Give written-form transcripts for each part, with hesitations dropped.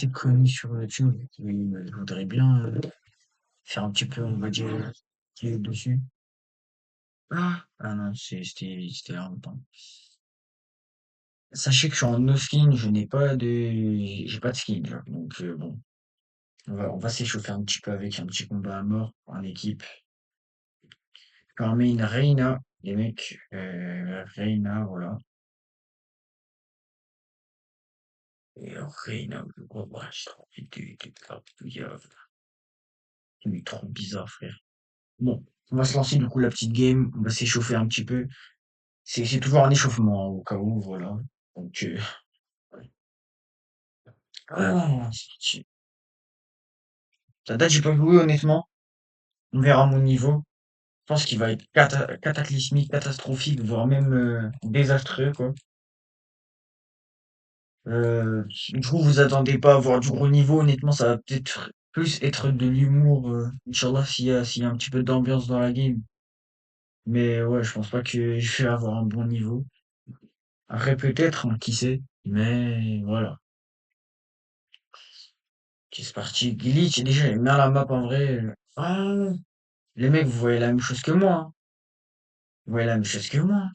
assez connu sur YouTube. Et, je voudrais bien faire un petit peu, on va dire, dessus. Ah non, c'était il y a longtemps. Sachez que je suis en no skin, j'ai pas de skin, genre. Donc bon, on va s'échauffer un petit peu avec un petit combat à mort en équipe. Je vais une Reina, les mecs, Reina, voilà. Et Reina, j'ai trop envie de faire il est trop bizarre, frère. Bon, on va se lancer du coup la petite game, on va s'échauffer un petit peu. C'est toujours un échauffement, hein, au cas où, voilà. Donc, c'est parti. Ça date, j'ai pas joué honnêtement. On verra mon niveau. Je pense qu'il va être cataclysmique, catastrophique, voire même désastreux, quoi. Du coup, vous attendez pas à avoir du gros niveau, honnêtement, ça va peut-être plus être de l'humour, Inch'Allah, s'il y a un petit peu d'ambiance dans la game. Mais ouais, je pense pas que je vais avoir un bon niveau. Après, peut-être, hein, qui sait. Mais voilà. Ok, c'est parti. Glitch, déjà, j'aime bien la map en vrai. Ah, les mecs, vous voyez la même chose que moi, hein. Vous voyez la même chose que moi.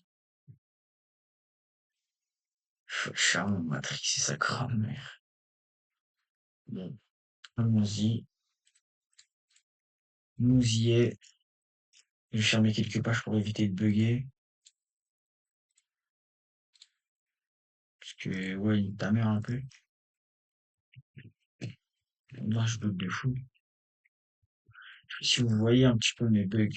Charmant Matrix et sa grand-mère. Bon, allons-y. Nous y est. Je vais fermer quelques pages pour éviter de bugger. Parce que, ouais, ta mère un peu. Là, je bug de fou. Si vous voyez un petit peu mes bugs.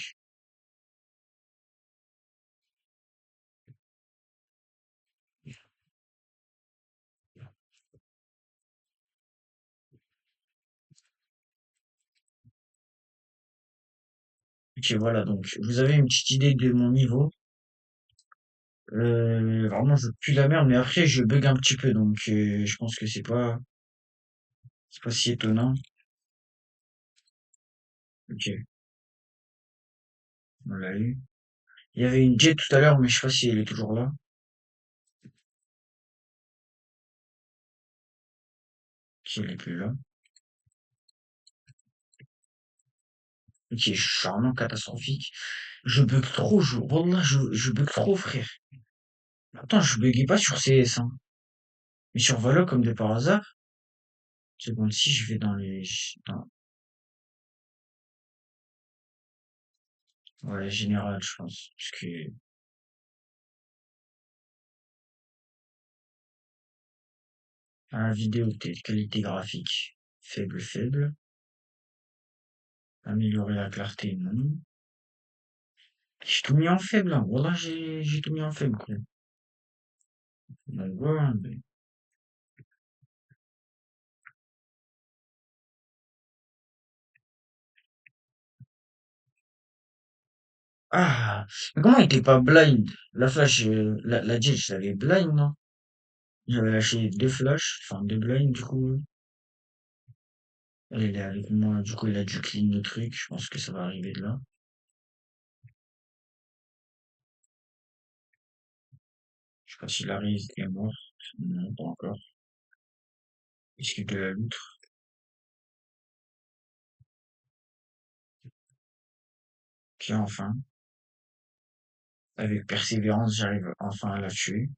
Ok, voilà, donc, vous avez une petite idée de mon niveau. Vraiment, je pue la merde, mais après, je bug un petit peu, donc, je pense que c'est pas si étonnant. Ok, on l'a eu. Il y avait une Jet tout à l'heure, mais je sais pas si elle est toujours là. Si elle est plus là. Ok, je suis vraiment catastrophique. Je bug trop, Wallah, je bug trop, frère. Attends, je buguais pas sur CS, hein. Mais sur Valo, comme de par hasard, seconde si je vais dans ouais, général, je pense. Parce que, la vidéo, peut-être qualité graphique, faible, faible. Améliorer la clarté, non. J'ai tout mis en faible, hein. Voilà, j'ai tout mis en faible, quoi. Donc, voilà, ah! Mais comment il était pas blind? La flash, la Jet, je l'avais blind, non? J'avais lâché deux flashs, enfin deux blinds, du coup. Elle est avec moi, du coup, il a dû clean le truc. Je pense que ça va arriver de là. Je sais pas s'il arrive, il est mort. Non, pas encore. Est-ce qu'il de la loutre? Ok, enfin. Avec persévérance, j'arrive enfin à la tuer.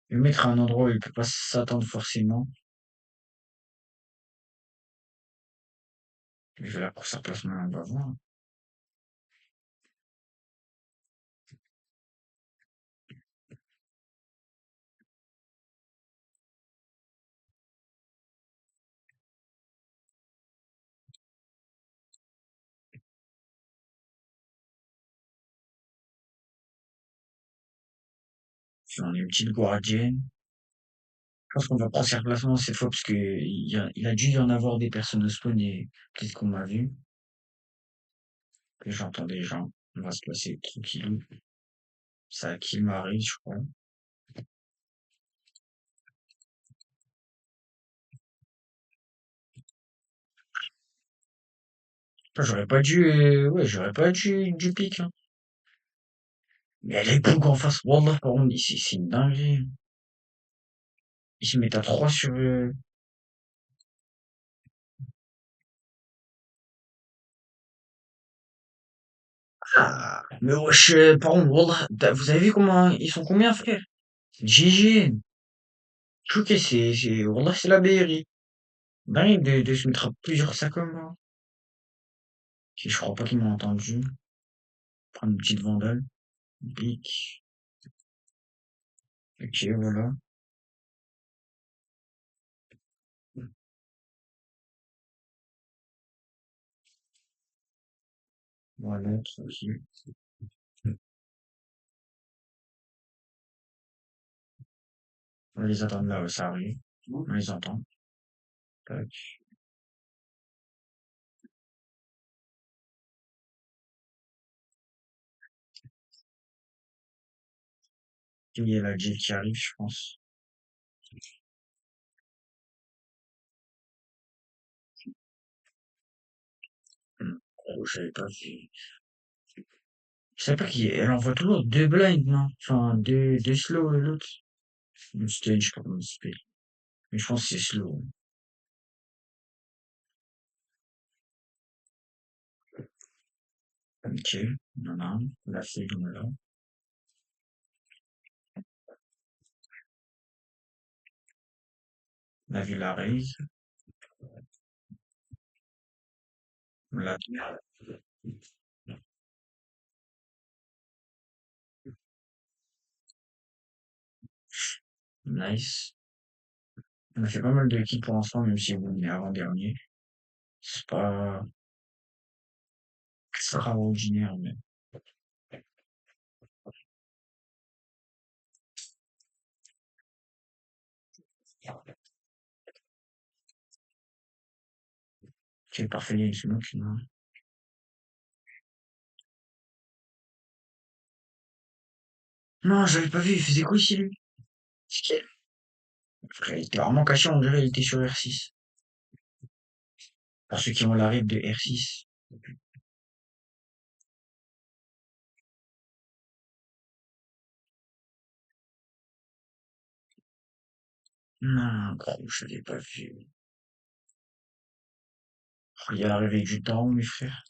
Le mettre à un endroit où il peut pas s'attendre forcément. Je vais là pour sa place, on va voir. Si on est une petite guardienne. Je pense qu'on va prendre ses placement cette fois parce que il a dû y en avoir des personnes au spawn et peut-être qu'on m'a vu. Et j'entends des gens. On va se placer tranquillou. Ça qui m'arrive, je crois. Putain, j'aurais pas dû du pic, hein. Mais elle est bougue en face. Wallah, par contre, c'est une dinguerie. Ils se mettent à 3 sur, Ah, mais wesh, par contre, wallah, vous avez vu comment ils sont combien, frère? GG. Choqué, wallah, c'est la BRI. Dingue de se mettre à plusieurs sacs comme moi. Je crois pas qu'ils m'ont entendu. Prendre une petite vandale. Bic. Ok, voilà. Voilà, tranquille. On les attend là, ouais, ça arrive. On les entend. Tac. Il y a la Jill qui arrive, je pense. Oh, j'avais pas vu. Je savais pas elle envoie toujours deux blinds, non? Enfin, deux slow et l'autre. Une stage, je sais pas comment ça s'appelle. Mais je pense que c'est slow. Ok. On en a un. La fille, on est là. La Villa Raise. La, nice. On a fait pas mal de kills pour l'instant, même si on est avant-dernier. C'est pas extraordinaire, mais c'est parfait, il y a une seconde, sinon. Non, j'avais pas vu, il faisait quoi ici, lui? C'est qui? Frère, il était vraiment caché, on dirait il était sur R6. Pour ceux qui ont la règle de R6. Non, gros, je l'ai pas vu. Il y a la réveil du temps, mes frères.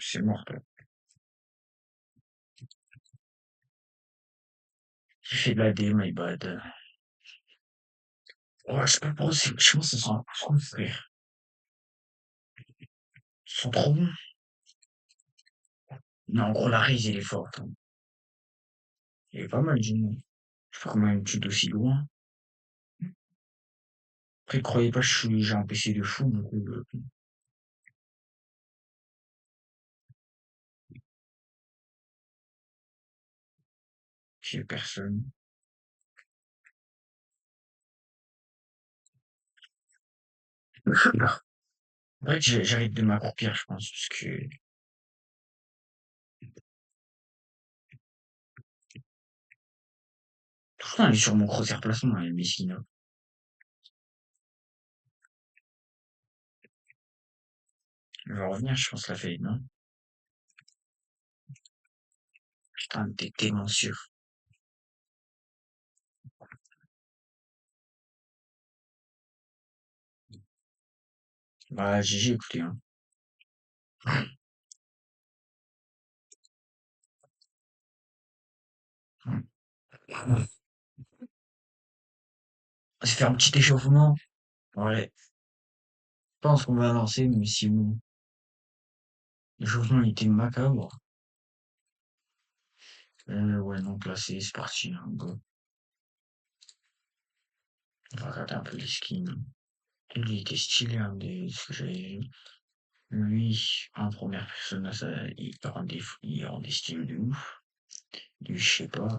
C'est mort, toi. J'ai fait de la D, my bad. Ouais, je sais pas pourquoi, je pense que ça sent un coup, frère. Ils sont trop bons. Non, en gros, la raise, elle est forte, hein. Il est pas mal, du monde. Je sais pas comment elle me tue d'aussi loin. Après, croyez pas, j'ai un PC de fou, donc, j'ai personne. En fait, j'arrête de m'accroupir, je pense, parce que pourtant, elle est sur mon crosshair placement, elle est mesquine. Elle va revenir, je pense, la fade, non? Putain, t'es tellement sûr. Bah, GG, écoutez, hein. On va se faire un petit échauffement. Ouais, je pense qu'on va lancer, mais si bon, l'échauffement il était macabre. Ouais, donc là, c'est parti, hein, go. On va regarder un peu les skins. Lui, il était stylé, hein, ce que j'avais vu. Lui, en première personne, ça, il rend des styles de ouf. Lui, je sais pas,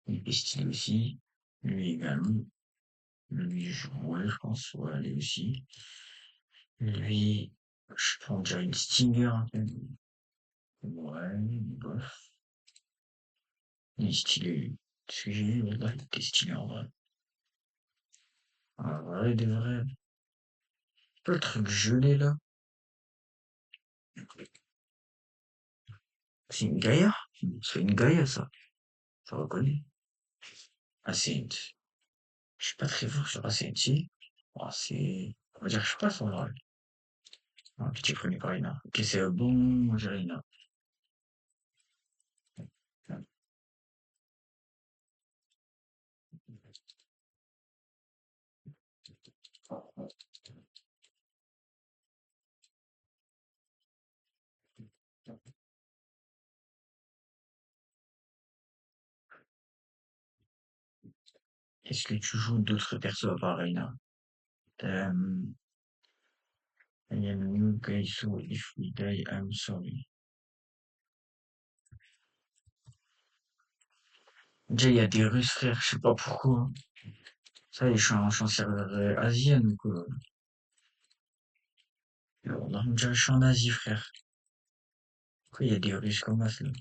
il est stylé aussi. Lui également. Lui, ouais, je pense, ouais, lui aussi. Lui, je prends déjà une Stinger, un peu. Ouais, bof. Il est stylé. Ce que j'ai vu, là, il était stylé en vrai. Ouais, des vrais. Pas le truc gelé là. C'est une Gaïa? C'est une Gaïa ça. Je reconnais. Ascent. Je suis pas très fort sur Ascenti. Oh, c'est. On va dire que je suis pas son rôle. Un petit premier par Reina. Ok, c'est bon, j'ai Reina. Est-ce que tu joues d'autres persos à part Reina? Euh, I am new guy, so if we die, I'm sorry. Déjà, il y a des Russes, frère, je sais pas pourquoi. Ça, je suis en serveur asien, donc, là, déjà, je suis en Asie, frère. Pourquoi il y a des Russes comme ça, là?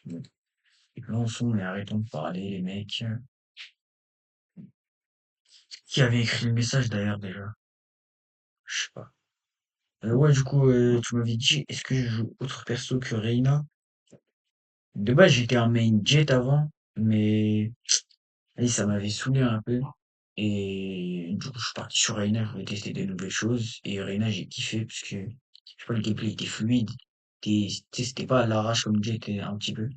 Bon, lançons, mais arrêtons de parler, les mecs. Qui avait écrit le message, d'ailleurs, déjà? Je sais pas. Ouais, du coup, tu m'avais dit, est-ce que je joue autre perso que Reina? De base, j'étais un main Jet avant, mais allez, ça m'avait saoulé un peu. Et du coup, je suis parti sur Reina, je voulais tester des nouvelles choses. Et Reina, j'ai kiffé parce que, je sais pas, le gameplay était fluide. Tu sais, c'était pas à l'arrache comme Jet un petit peu.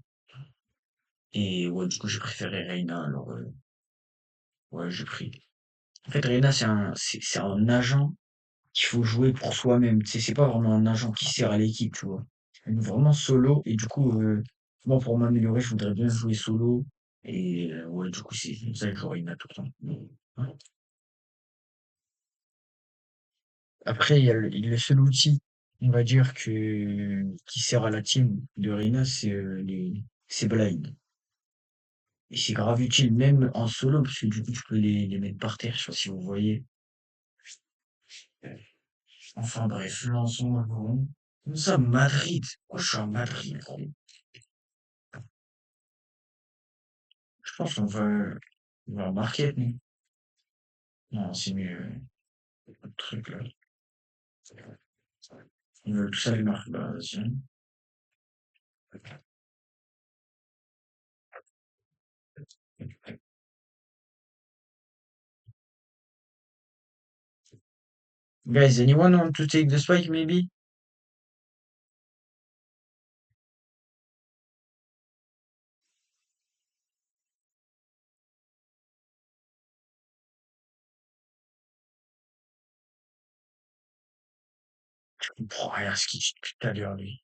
Et ouais, du coup, j'ai préféré Reina, alors ouais, j'ai pris. En fait, Reina, c'est un agent qu'il faut jouer pour soi-même. Tu sais, c'est pas vraiment un agent qui sert à l'équipe, tu vois. Elle est vraiment solo. Et du coup, moi, pour m'améliorer, je voudrais bien jouer solo. Et ouais, du coup, c'est comme ça que je joue Reina tout le temps. Ouais. Après, il y a le seul outil, on va dire, qui sert à la team de Reina, c'est Blind. Et c'est grave utile, même en solo, parce que du coup, tu peux les mettre par terre, je sais pas si vous voyez. Enfin bref, lançons le ballon. Comme ça, Madrid. Pourquoi je suis à Madrid, gros? Je pense on va marquer, nous. Non, c'est mieux, le truc là. Ils veulent tous aller marquer, bah, vas-y. Guys, anyone want to take the spike, maybe? Je comprends rien à ce qu'il dit depuis tout à l'heure, lui.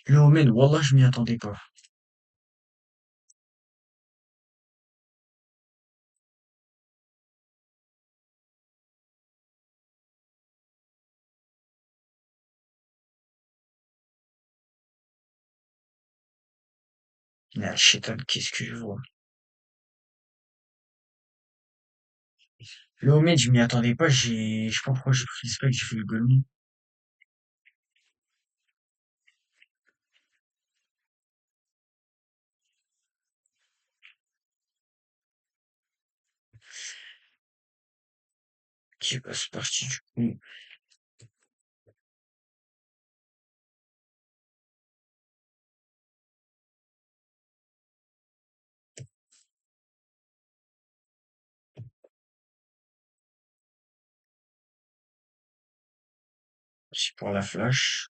Le Omen, Wallah, je m'y attendais pas. Mais Chétan, qu'est-ce que je vois? Le Omen, je m'y attendais pas, je sais pas pourquoi j'ai pris le spike, j'ai fait le golemon. Ok, bah, c'est parti, du coup. C'est pour la flash.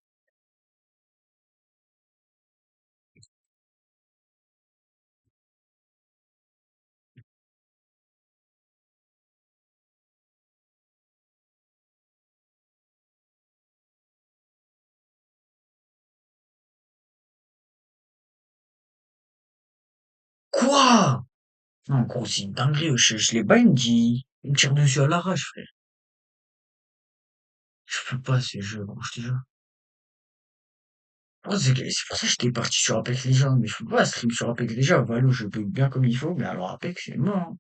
Quoi? Non, gros, c'est une dinguerie, je l'ai bind, il me tire dessus à l'arrache, frère. Je peux pas ce jeu, gros, je te jure. Oh, c'est pour ça que j'étais parti sur Apex Legends, mais je peux pas stream sur Apex Legends. Valo, je peux bien comme il faut, mais alors Apex, c'est mort, hein.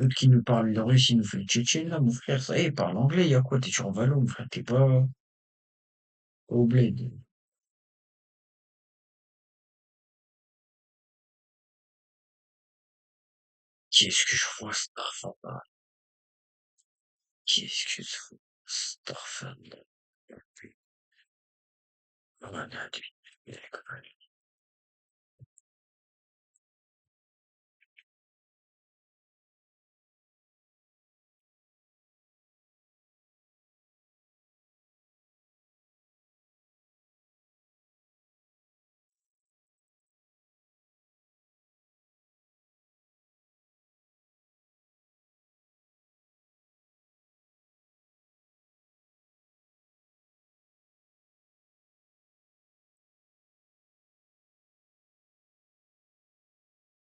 L'autre qui nous parle de russe, il nous fait le tchétchène, là, mon frère. Ça y est, parle anglais, y a quoi? T'es sur Valo, mon frère, t'es pas au bled. Qu'est-ce que je vois, Starfall? Qu'est-ce que je vois, Starfall?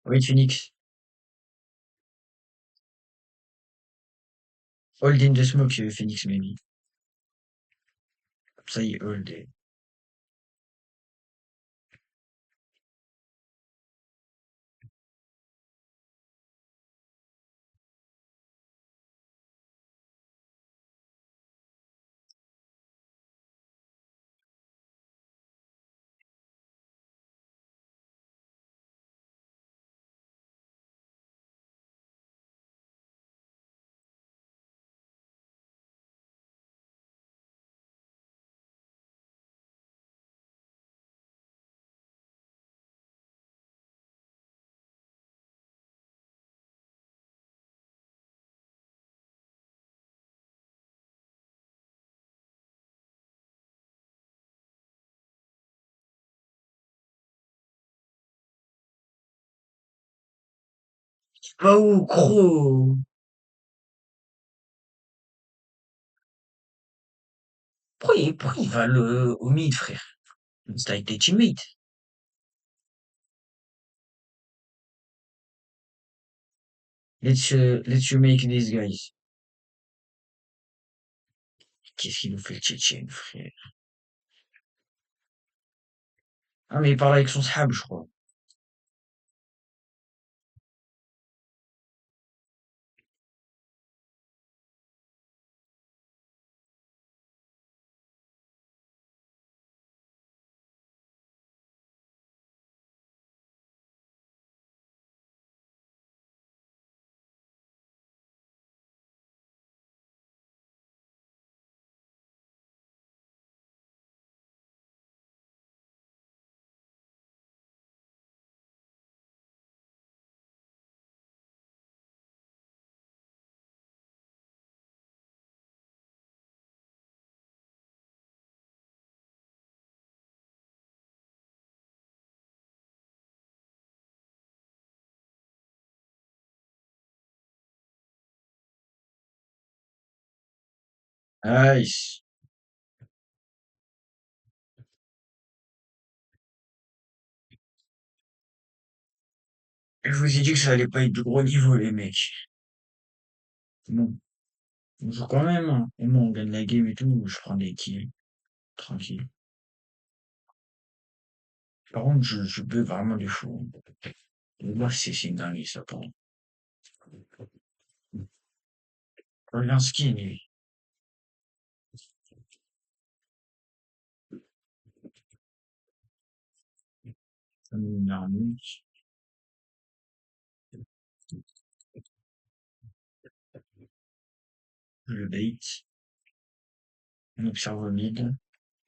Oui, Phoenix. Hold in the smoke, Phoenix, maybe. Ça y est, hold. Va où, gros? Pourquoi il va au mid, frère? C'est avec tes teammates. Let's you make these guys. Qu'est-ce qu'il nous fait le Tchétchène, frère? Ah, mais il parle avec son sahab, je crois. Nice. Je vous ai dit que ça allait pas être de gros niveau, les mecs. Bon, on joue quand même, hein. Et moi, on gagne la game et tout, je prends des kills. Tranquille. Par contre, je peux vraiment du fou. Là, c'est une dinguerie, ça, par contre. Regarde skin, lui. Une armure, le bait. On observe au mid.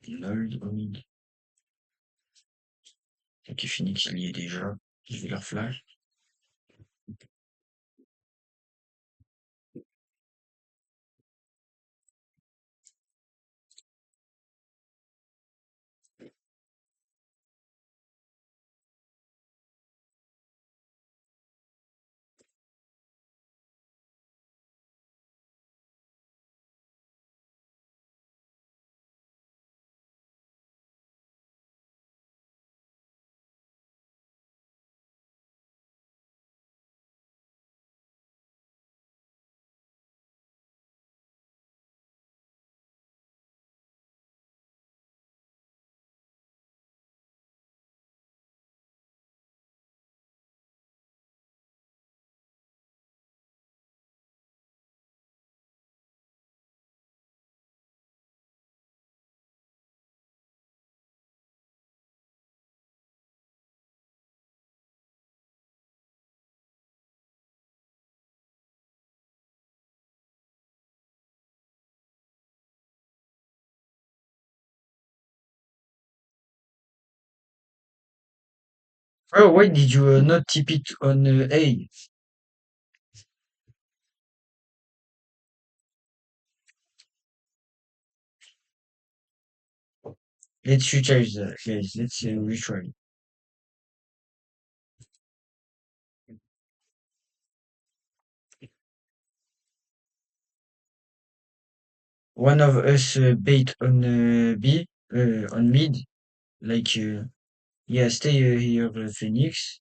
Lol, au mid. Ok, Phoenix, il y est déjà. Je vais leur flash. Oh, why did you not tip it on A? Let's retry that, guys. Let's retry. One of us bait on B, on mid. Like, yeah, stay here, Phoenix.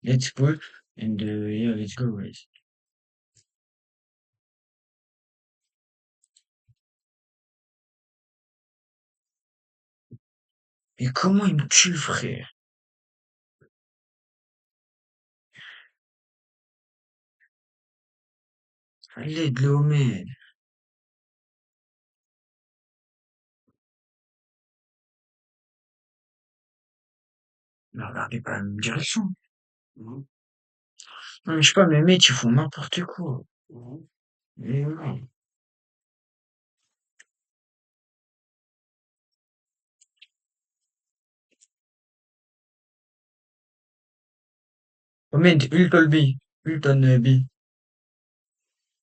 Let's push. And yeah, let's go, guys. Mais comment il me tue, frère? Allez, de l'homme. Mais regardez pas la même direction. Non, mais je sais pas, mes mates, ils font n'importe quoi. Mais non. Oh, mate, ult all B. Ult on B.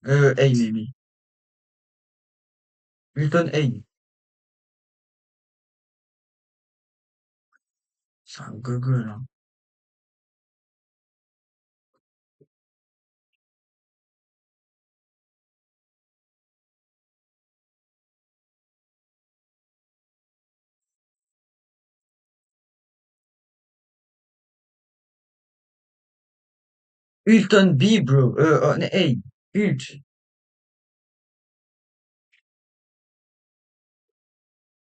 A, maybe. Ult on A. C'est un gogol, hein. Ult on B, bro. On A. Ult.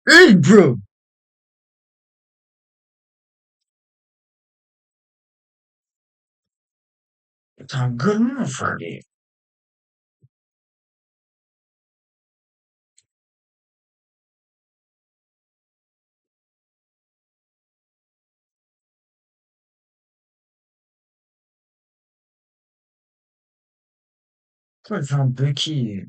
Ult, bro! C'est un golemon, frère. Pourquoi il fait un Bucky?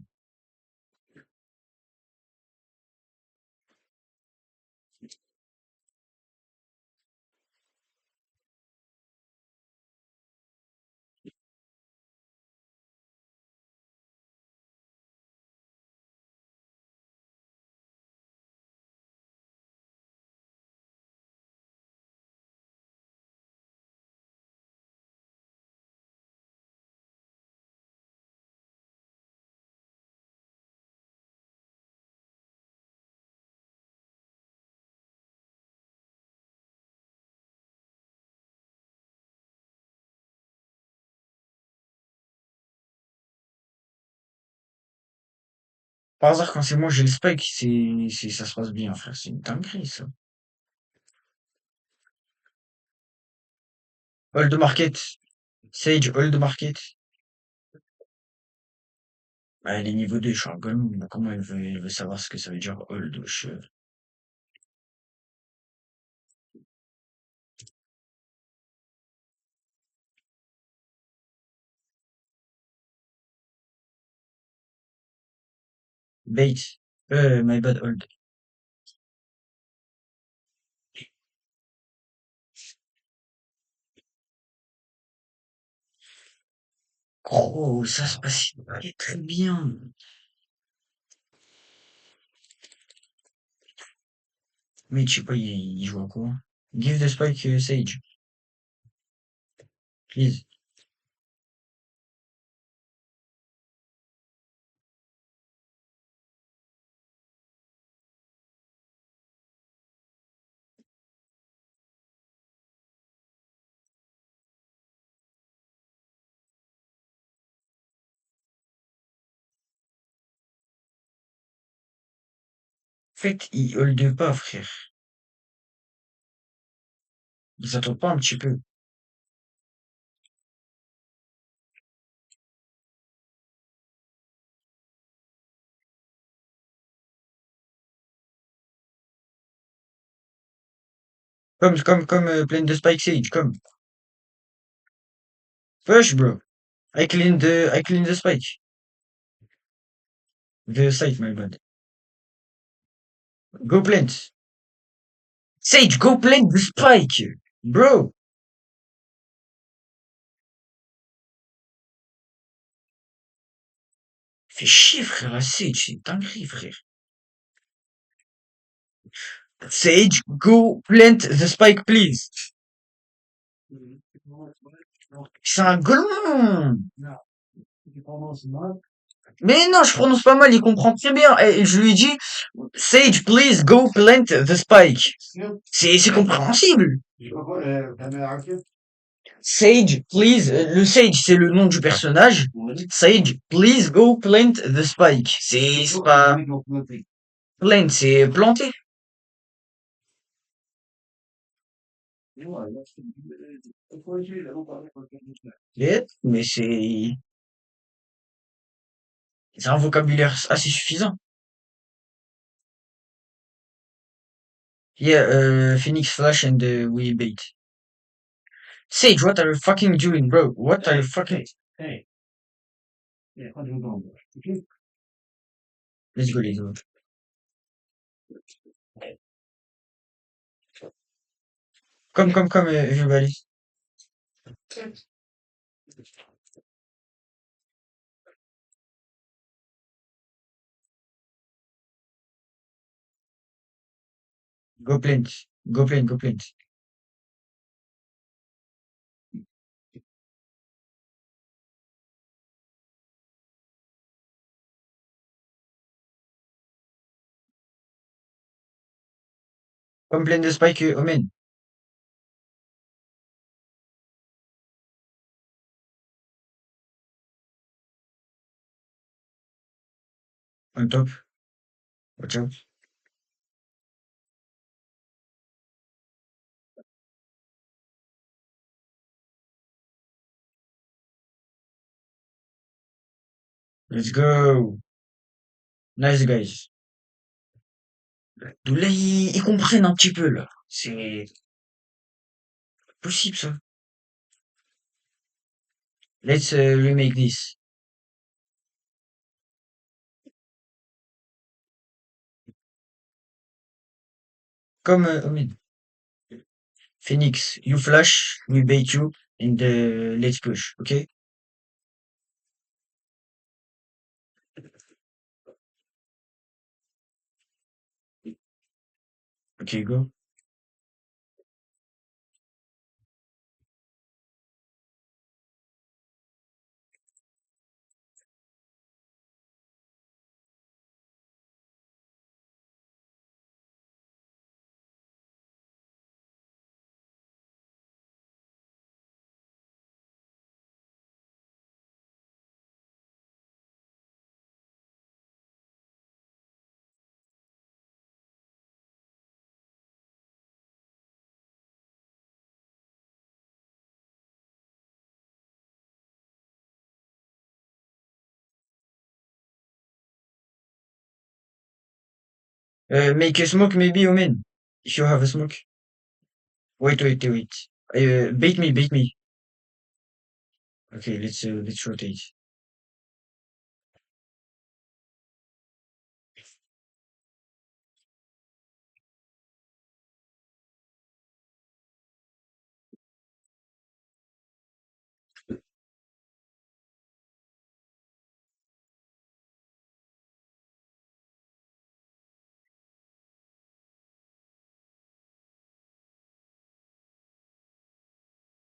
Par hasard, quand c'est moi, j'ai le spike, ça se passe bien, frère. C'est une dinguerie, ça. Hold market. Sage, hold market. Bah, elle est niveau 2, je suis un golemon. Comment elle veut savoir ce que ça veut dire hold, wesh. Bait. My bad, hold. Gros, ça se passe très bien. Mais je sais pas, il joue à quoi? Give the spike Sage, please. En fait, il hold pas, frère. Il s'attend pas un petit peu. Comme plein de spike Sage, comme. Push, bro. I clean the spike. The site, my bad. Go plant. Sage, go plant the spike! Bro! Fais chier, frère, la Sage, c'est dinguerie, frère. Sage, go plant the spike, please. C'est un gland. Mais non, je prononce pas mal, il comprend très bien. Et je lui dis, Sage, please go plant the spike. C'est compréhensible. Sage, please. Le Sage, c'est le nom du personnage. Sage, please go plant the spike. C'est pas plant, c'est planter. Mais c'est un vocabulaire assez suffisant. Yeah, Phoenix Flash and we bait. Sage, what are you fucking doing, bro? What are you fucking... Let's go, les gars. Comme, je valise. Go plant. Go plant, go plant. Comme plant de spike, Omen. On top. Watch out. Let's go. Nice, guys. Donc là, ils comprennent un petit peu, là. C'est possible, ça. Let's remake this. Comme Omen. Phoenix, you flash, we bait you, and let's push, okay? Okay, go. Make a smoke, maybe, Omen. If you have a smoke. Wait. Bait me, bait me. Okay, let's rotate.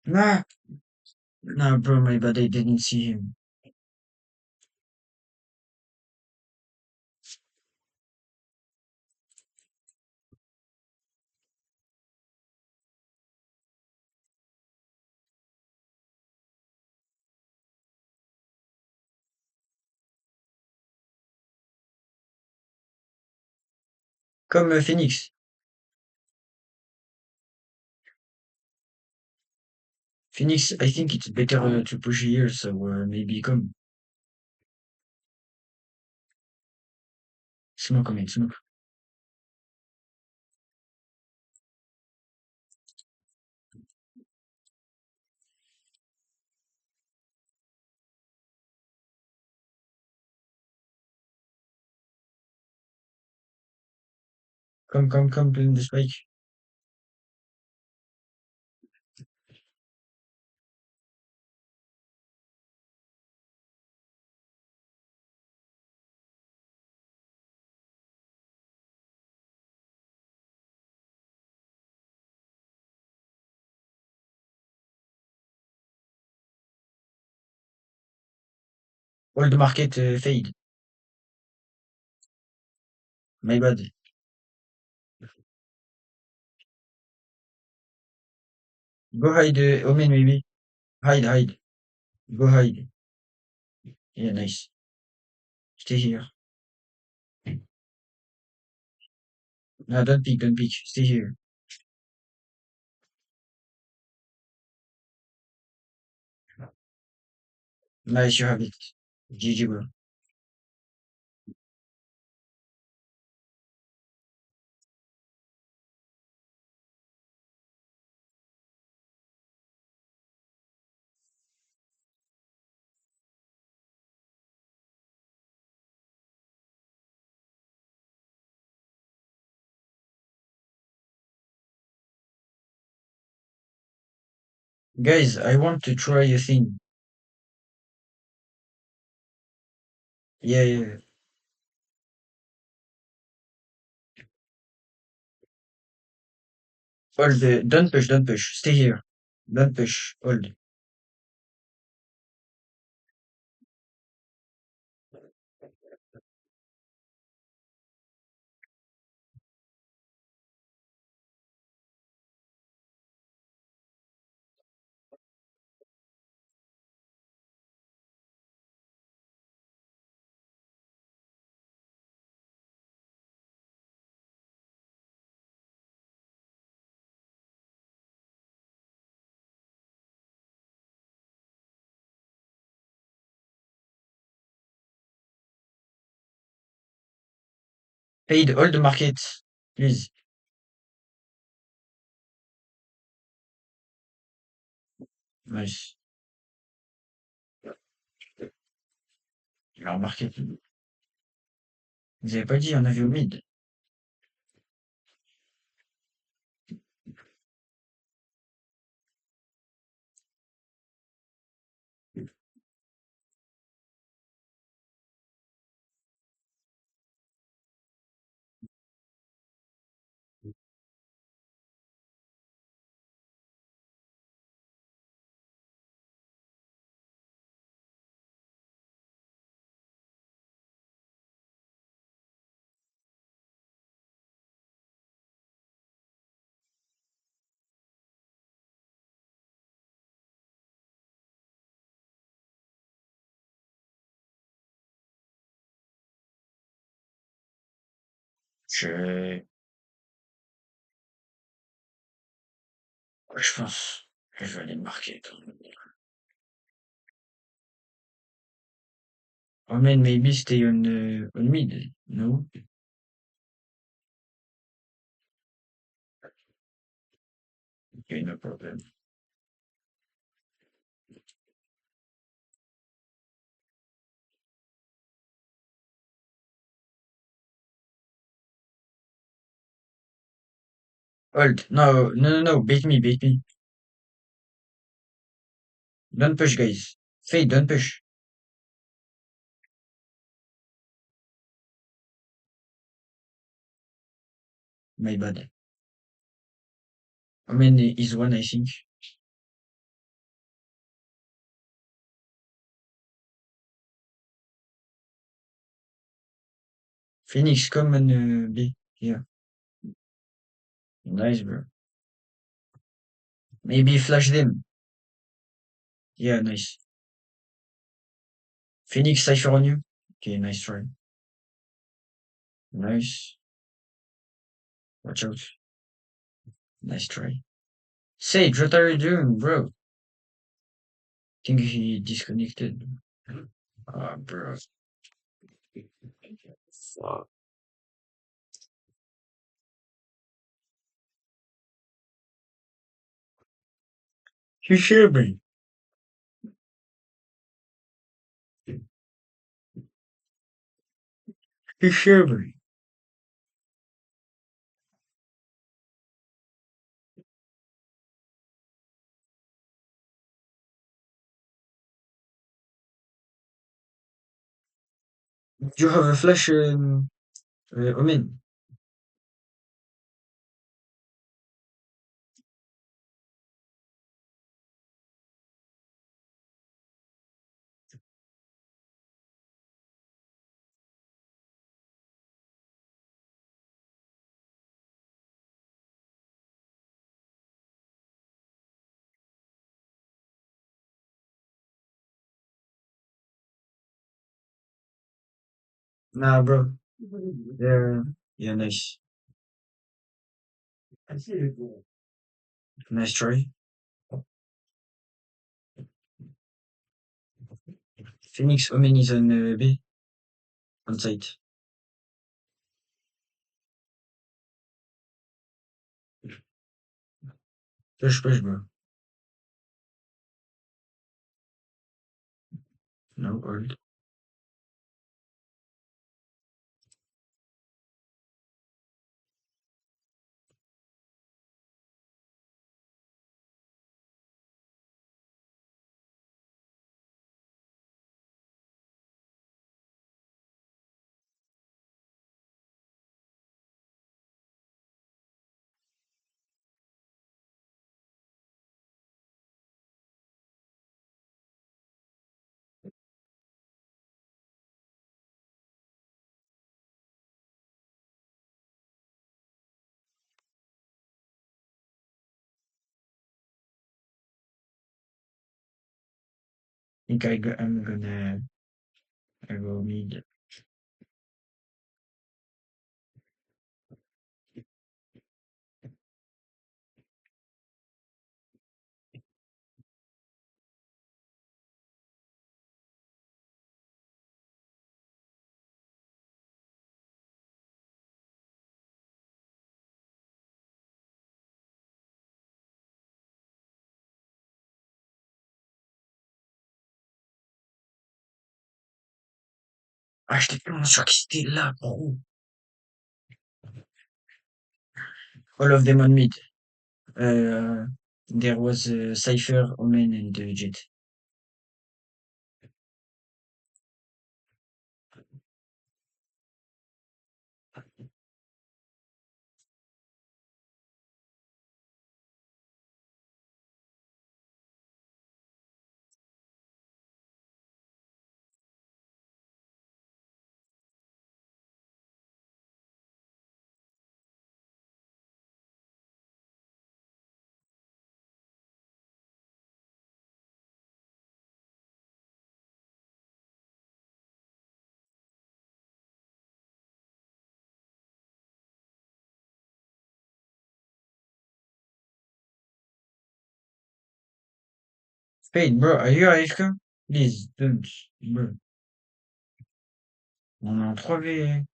Nah, nah, bro, my bad, I didn't see him. Comme Phoenix. Phoenix, I think it's better to push here, so maybe come. Smoke, Omen, smoke. Come, plant the spike. Old market fade. My bad. Go hide Omen maybe. Hide, hide. Go hide. Yeah, nice. Stay here. No, don't peek, don't peek. Stay here. Nice, you have it. GG, bro. Guys, I want to try a thing. Yeah, yeah, yeah. Hold, don't push, don't push. Stay here. Don't push. Hold. Fade, hold the market. Please. Nice. Il a remarqué. Vous avez pas dit, on avait au mid. Je, ouais, je pense. Je vais aller le marquer quand même. Oh man, maybe stay on mid. No? Okay, no problem. Hold. No, no, no, no. Bait me, bait me. Don't push, guys. Fade, don't push. My bad. I mean, is one, I think. Phoenix, come and B. Here. Nice, bro. Maybe flash them. Yeah, nice. Phoenix, Cypher on you. Okay, nice try. Nice. Watch out. Nice try. Sage, what are you doing, bro? Think he disconnected. Ah, bro. Fuck. He should be. He should be. Do you have a flash, Omen? Nah, bro. Yeah, yeah, nice. Nice try. Phoenix Omen is on B, on site. Push, bro. No, hold. Think I'm gonna I go mid. Ah, j'étais tellement sûr que c'était là, gros. All of them on mid. Uh, there was Cypher, Omen, and Jet. Spade, bro, are you AFK? Please, don't, bro. On est en 3v.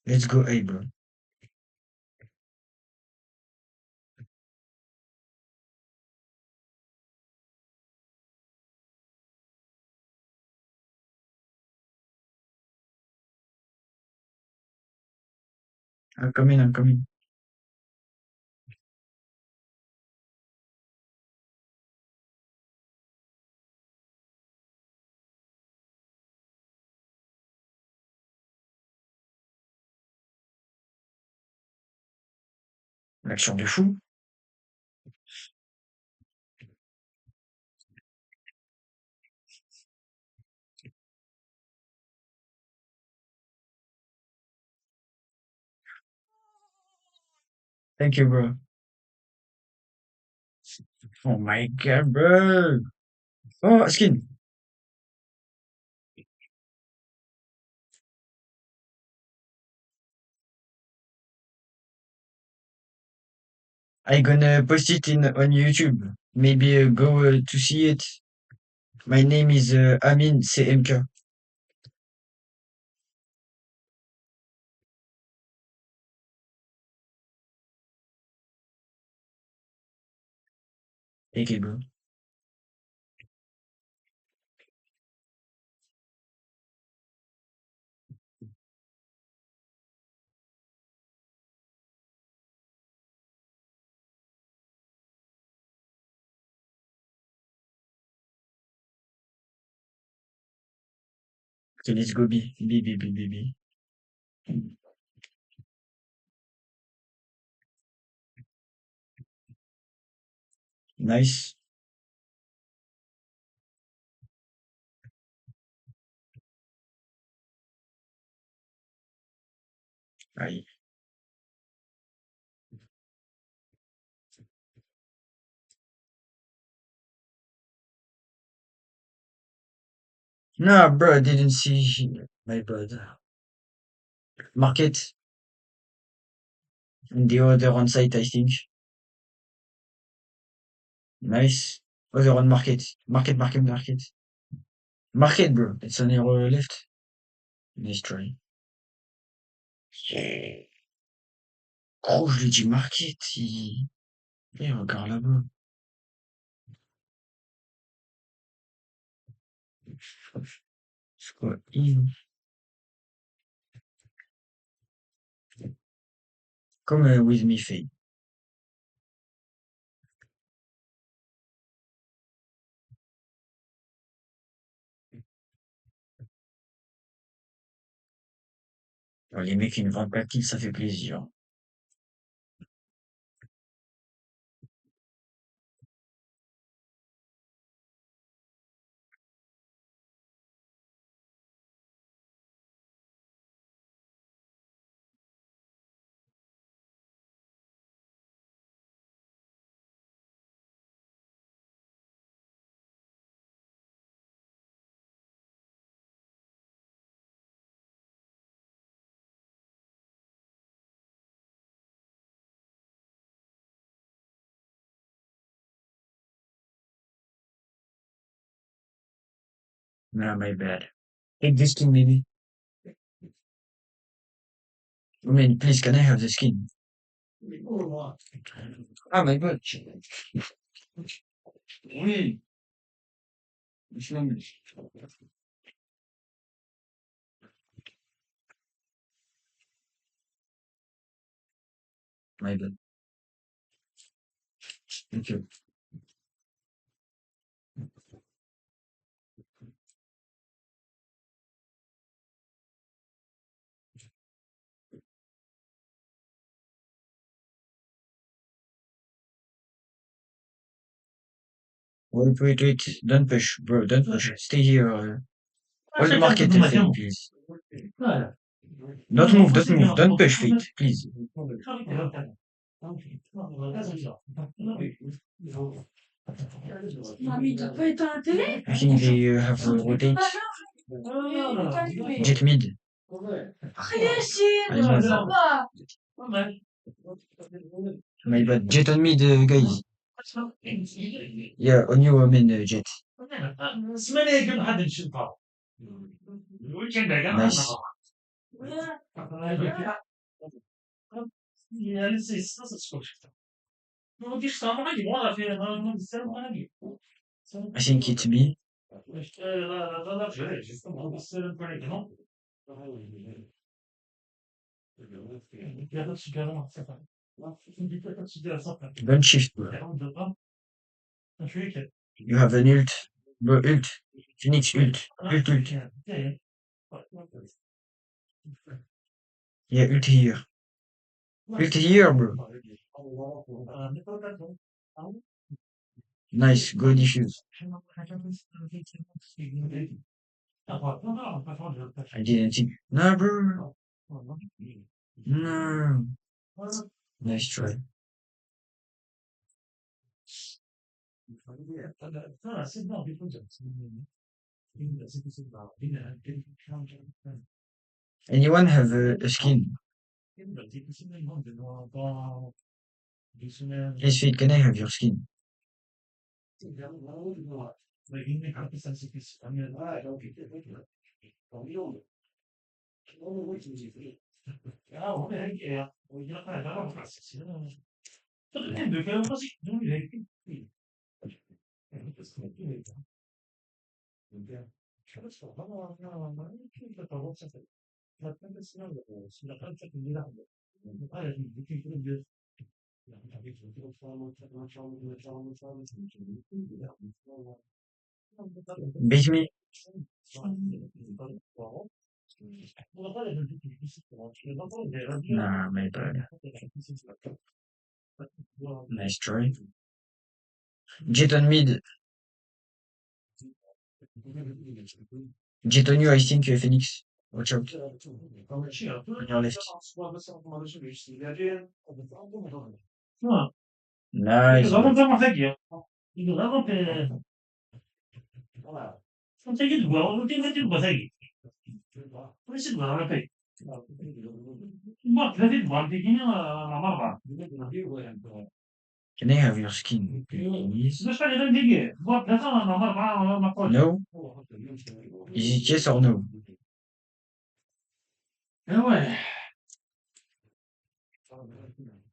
Let's go A, bro. I'm coming. L'action de fou. Thank you, bro. Oh my god, bro. Oh, skin. I gonna post it in on YouTube. Maybe go to see it. My name is Amin CMK. Okay, bro. Okay, let's go B. B. Nice. Aye. No, bro, I didn't see. My bad. Market and the other on site, I think. Nice. Other on market. Market, market, market. Market, bro. It's on your left. Nice try. Gros, je lui dis market. Il regarde là-bas. C'est quoi? Comme with me fait. Les mecs, une 24 kills, ça fait plaisir. Nah, my bad. Take this skin, maybe. I mean, please, can I have the skin? Ah, my bad. Oui. My bad. Thank you. Wait, wait, wait. Don't push, bro. Don't push. Stay here. Hold the market, thing, please. Don't move, don't move. Don't push, Fate, please. I think they have rotate. Jet mid. I my bad. Jet on mid, guys. Yeah, on you, I mean, Jet. Nice. I think it's me. Don't shift, bro. You have an ult. Bro, ult. Phoenix ult. Ult, ult. Yeah, ult here. Ult here, bro. Nice, go defuse. I didn't think. No, bro. No. Nice try. Anyone have a skin? Yes, Fate, can I have your skin? Bait me? Nah, my bad. Nice try. Jet on mid. Jet on you, I think, Phoenix. Watch out. On your left. Nice. Zovem za Mazegia. Zovem pe... Não tem que igual, não tem que consegue. Por isso não é pe. Bak dedik var dediğini ama var. Can I have your skin, please? Zresztą jeden digi. Bak ne zaman ama var ama koy. No? Is it yes or no? Evet.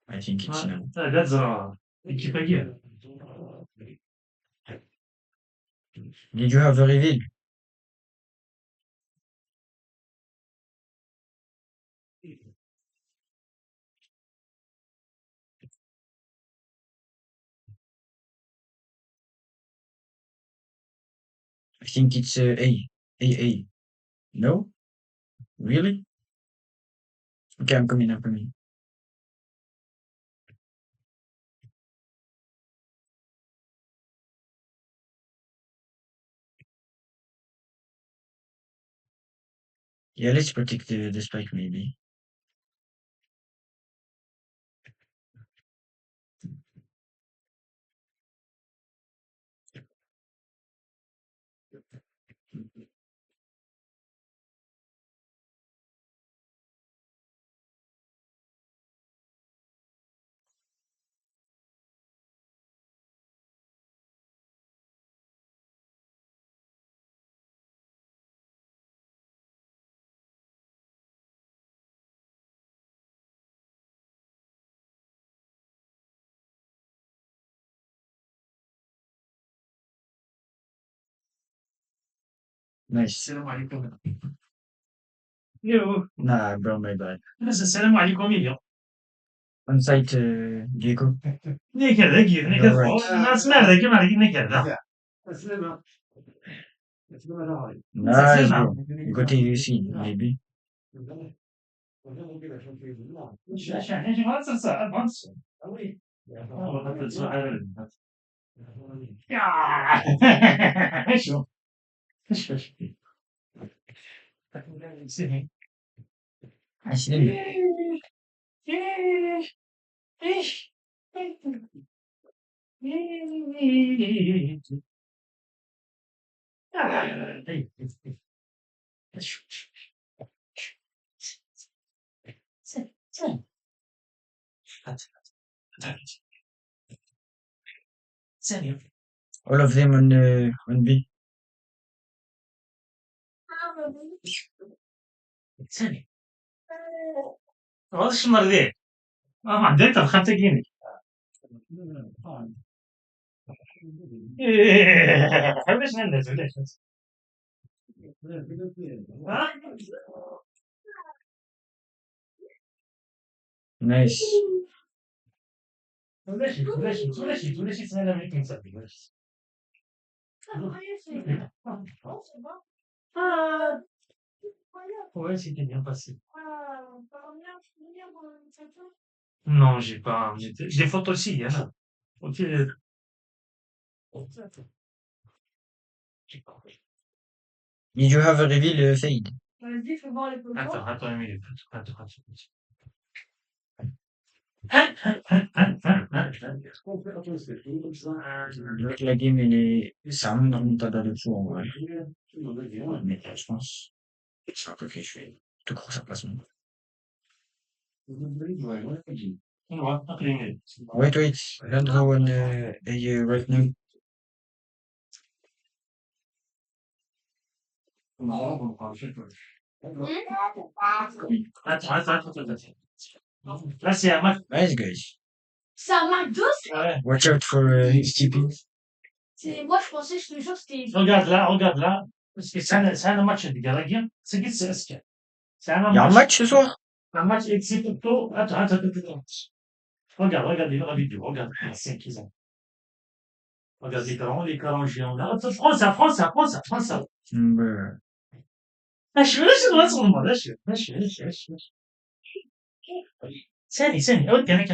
I think it's no. Evet zara. İki peki. Did you have a reveal? I think it's A. A. No? Really? Okay, I'm coming, I'm coming. Yeah, let's protect the spike maybe. Nice. Selam aleyküm. Yo. Nah, bro, my bad. Nasıl selam aleyküm ya. On site, Diego. Ne kere gir, ne You're kere. right. Nasıl nerede kim nerede ne kere. Nice, bro. You got AUC, maybe. عشان ايش ما تصير ساعة ما تصير. والله حتى تصير شو ايش سهل Actually, ايش ثانية all of them on B. ثانية والله شنو ذي ما عندك خمسة جنيه ليش نلز ليش ها Nice. ليش سنة من يمكن تصدق ليش ouais c'était bien passé non j'ai pas j'ai des photos aussi hein ok Did you have a reveal, Fade? attends une minute attends Donc la game, c'est un remontada de fou en vrai. Mais je pense, c'est un peu que je fais de gros emplacements. Wait, don't go on A right now. Là, c'est un match. Nice, guys. C'est un McDo, Ouais. Watch out for Stippy. moi je pensais, je te jure, c'était. Regarde là. Parce que c'est un match de Gallagher. C'est qui c'est ce c'est un Il y a un match. match ce soir? Un match Exito. Attends. Regarde les vidéos. Regarde. C'est qu'ils ont. Regarde les écrans géants là. Attends, prends ça. Ouais. Là, je suis là sur le mode. Là, je suis. ثاني أود كان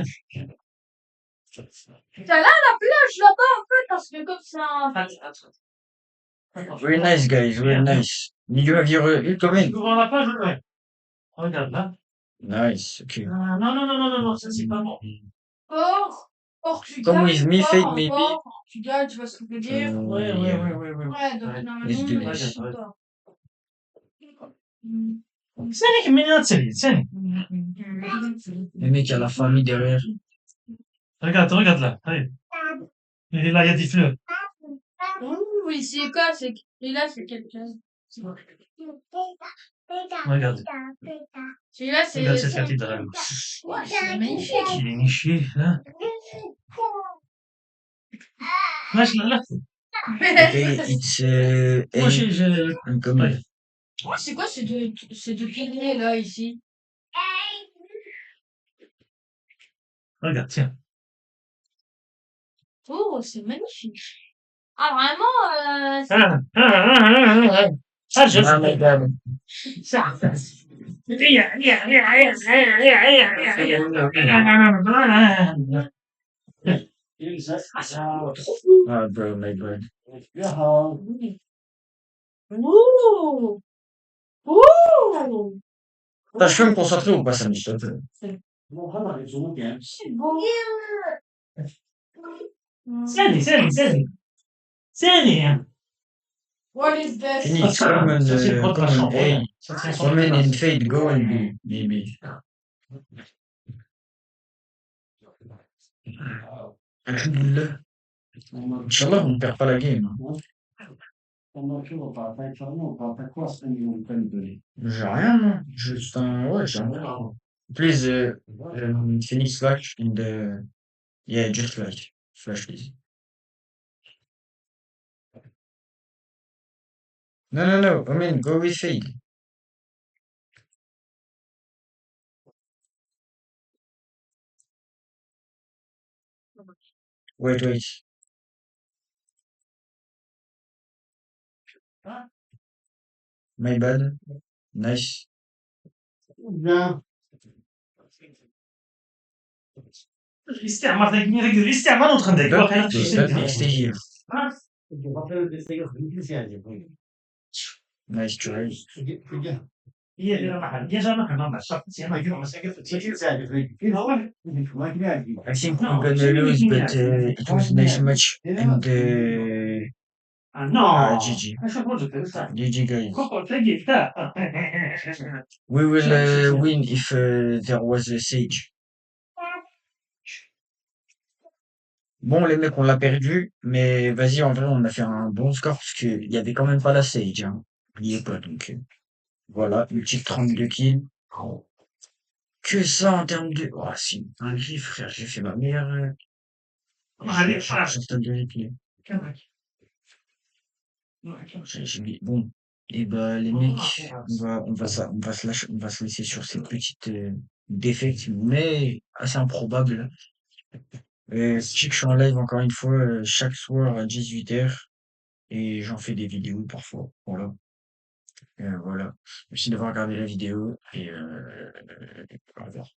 T'as là la plage là-bas en fait, parce que comme ça. attends Very nice, guys. Very nice. Did you have your comment? Ouvre la page, ouais. Regarde là. Nice. Okay. Ah, non, non, non, non, non, non, ça c'est pas bon. Portugal, Come with me, fade encore, maybe. Portugal, tu vois ce que je veux dire? Ouais, ouais, Yeah. ouais, ouais, ouais. Ouais, donc Ouais. normalement, Let's do je this. sais pas. Seni minyon seni, seni. Le mec a la famille derrière. Regarde, regarde là. Allez. Il est là, il y a des fleurs. Oui, c'est quoi? Et là, c'est quelque chose. Regarde. Celui-là, Regarde c'est. cette cathédrale. Ouais, c'est magnifique. Il est niché, là. Là, je l'ai là. Okay, it's Moi, uncommon. ouais. C'est quoi ces deux piliers là, ici? Regarde, tiens. Oh, c'est magnifique. Ah, vraiment, Ah, je Ah, my God. ça. Ah, bro, my God. Ouh! Ouh! Attends, je peux me concentrer ou pas, ça me saute. C'est beau. Seni. What is this? Phoenix, common, Ça, c'est le code de la common chambre. A. Ouais. Ça, c'est son Common code. and fade, go and B, maybe. Alhamdulillah. Inch'Allah, on ne perd pas la game. J'ai rien, non. Juste un, ouais, j'ai un. Please, Phoenix flash and yeah, just flash. Flash, please. No, no, no. I mean, go with fade. Wait, wait. My bad. Nice. الاستعمار وتخندق. Don't make stay here. Nice try. هي دايره محل هي جا محل ما شاف ما يجيو مساكن I think we're gonna lose, but it was a nice match. And GG. GG, guys. We will win if there was a Sage. Bon, les mecs, on l'a perdu, mais vas-y, en vrai, on a fait un bon score parce qu'il y avait quand même pas la Sage. Hein. N'oubliez pas, donc voilà, une petite 32 kills. Que ça en termes de. Oh, c'est une dinguerie, frère. J'ai fait ma meilleure. Stade de replay. J'ai oublié. Bon. Et bah, les mecs, on va se laisser sur cette petite défaite, mais assez improbable. Je suis en live encore une fois chaque soir à 18h et j'en fais des vidéos parfois. Voilà. Voilà. Merci d'avoir regardé la vidéo et au revoir.